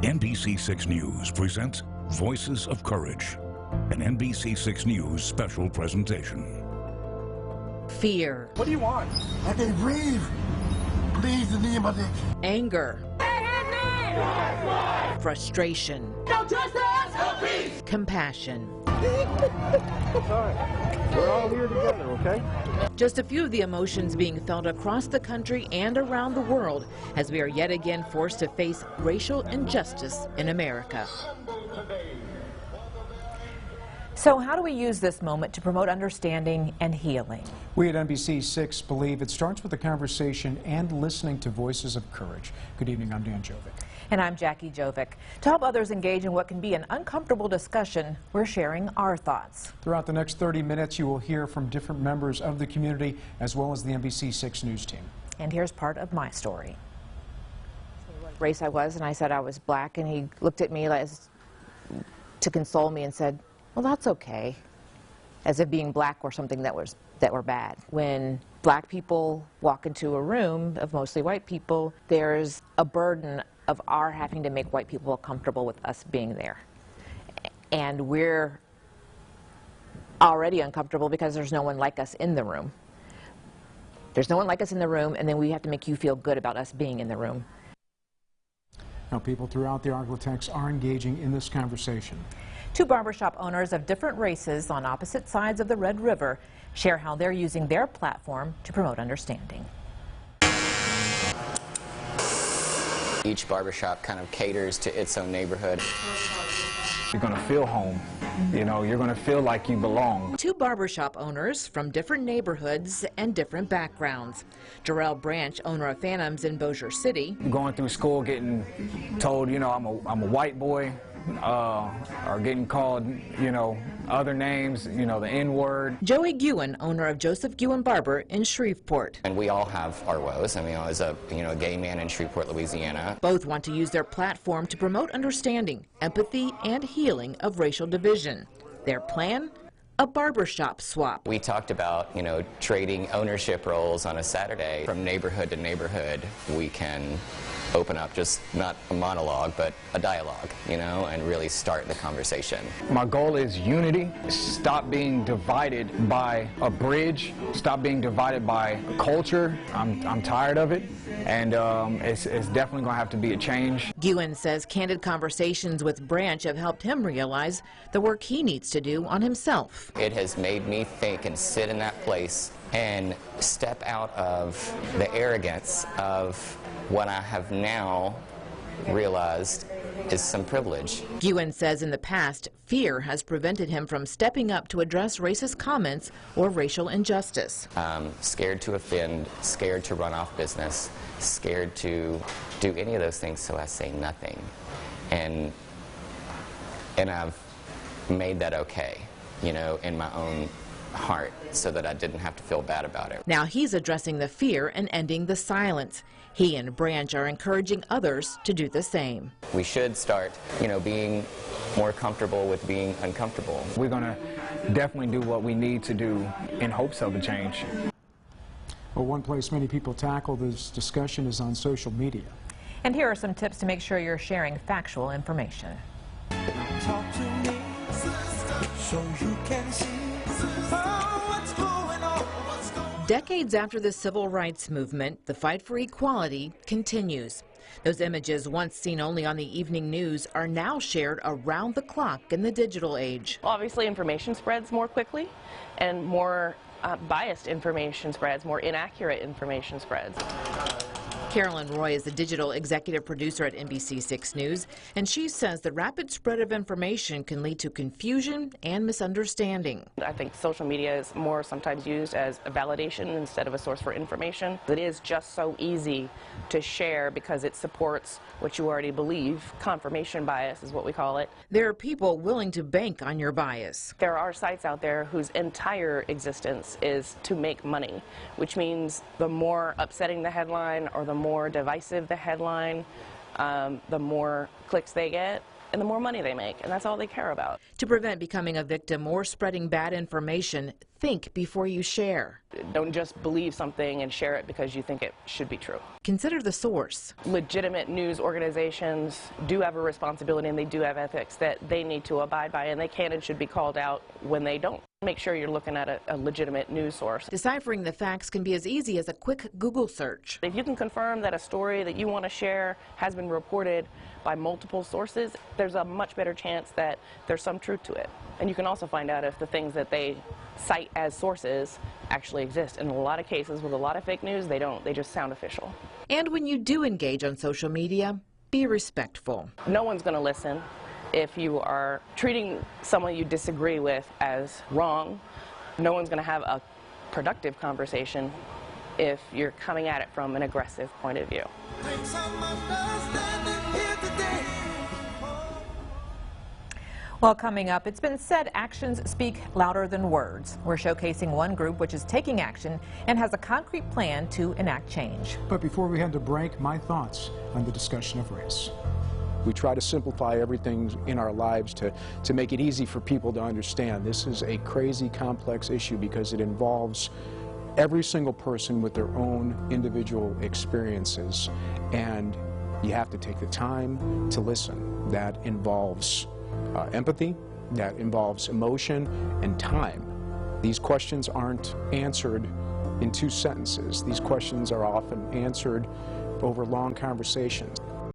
NBC6 News presents Voices of Courage, an NBC6 News special presentation. Fear. What do you want? I can breathe. Please, anybody. Anger. Frustration. No justice! No peace! Compassion. It's all right. We're all here together, okay? Just a few of the emotions being felt across the country and around the world as we are yet again forced to face racial injustice in America. So how do we use this moment to promote understanding and healing? We at NBC6 believe it starts with a conversation and listening to voices of courage. Good evening, I'm Dan Jovic. And I'm Jackie Jovic. To help others engage in what can be an uncomfortable discussion, we're sharing our thoughts. Throughout the next 30 minutes, you will hear from different members of the community as well as the NBC6 News team. And here's part of my story. Race I was, and I said I was black, and he looked at me like, to console me and said, well, that's okay, as if being black were something that were bad. When black people walk into a room of mostly white people, there's a burden of our having to make white people comfortable with us being there. And we're already uncomfortable because there's no one like us in the room. There's no one like us in the room, and then we have to make you feel good about us being in the room. Now, people throughout the Arklatex are engaging in this conversation. Two barbershop owners of different races on opposite sides of the Red River share how they're using their platform to promote understanding. Each barbershop kind of caters to its own neighborhood. You're going to feel home. You know, you're going to feel like you belong. Two barbershop owners from different neighborhoods and different backgrounds. Jarrell Branch, owner of Phantoms in Bossier City. Going through school, getting told, you know, I'm a white boy, or getting called, you know, other names, you know, the N-word. Joey Guin, owner of Joseph Guin Barber in Shreveport. And we all have our woes. I mean, I was a gay man in Shreveport, Louisiana. Both want to use their platform to promote understanding, empathy, and healing of racial division. Their plan? A barbershop swap. We talked about, you know, trading ownership roles on a Saturday. From neighborhood to neighborhood, we can open up just not a monologue, but a dialogue, you know, and really start the conversation. My goal is unity. Stop being divided by a bridge. Stop being divided by culture. I'm tired of it, and it's definitely going to have to be a change. Guin says candid conversations with Branch have helped him realize the work he needs to do on himself. It has made me think and sit in that place and step out of the arrogance of what I have now realized is some privilege. Guin says in the past, fear has prevented him from stepping up to address racist comments or racial injustice. Scared to offend, scared to run off business, scared to do any of those things, so I say nothing. And I've made that okay, you know, in my own heart, so that I didn't have to feel bad about it. Now he's addressing the fear and ending the silence. He and Branch are encouraging others to do the same. We should start, you know, being more comfortable with being uncomfortable. We're going to definitely do what we need to do in hopes of a change. Well, one place many people tackle this discussion is on social media. And here are some tips to make sure you're sharing factual information. Talk to me, so you can see what's going on. Decades after the civil rights movement, the fight for equality continues. Those images, once seen only on the evening news, are now shared around the clock in the digital age. Obviously, information spreads more quickly, and more biased information spreads, more inaccurate information spreads. Carolyn Roy is the digital executive producer at NBC6 News, and she says the rapid spread of information can lead to confusion and misunderstanding. I think social media is more sometimes used as a validation instead of a source for information. It is just so easy to share because it supports what you already believe. Confirmation bias is what we call it. There are people willing to bank on your bias. There are sites out there whose entire existence is to make money, which means the more upsetting the headline or the more divisive the headline, the more clicks they get and the more money they make, and that's all they care about. To prevent becoming a victim or spreading bad information, think before you share. Don't just believe something and share it because you think it should be true. Consider the source. Legitimate news organizations do have a responsibility, and they do have ethics that they need to abide by, and they can and should be called out when they don't. Make sure you're looking at a legitimate news source. Deciphering the facts can be as easy as a quick Google search. If you can confirm that a story that you want to share has been reported by multiple sources, there's a much better chance that there's some truth to it. And you can also find out if the things that they cite as sources actually exist. In a lot of cases with a lot of fake news, they don't. They just sound official. And when you do engage on social media, be respectful. No one's going to listen if you are treating someone you disagree with as wrong. No one's going to have a productive conversation if you're coming at it from an aggressive point of view. Well, coming up, it's been said actions speak louder than words. We're showcasing one group which is taking action and has a concrete plan to enact change. But before we head to break, my thoughts on the discussion of race. We try to simplify everything in our lives to make it easy for people to understand. This is a crazy, complex issue because it involves every single person with their own individual experiences, and you have to take the time to listen. That involves empathy, that involves emotion and time. These questions aren't answered in 2 sentences. These questions are often answered over long conversations.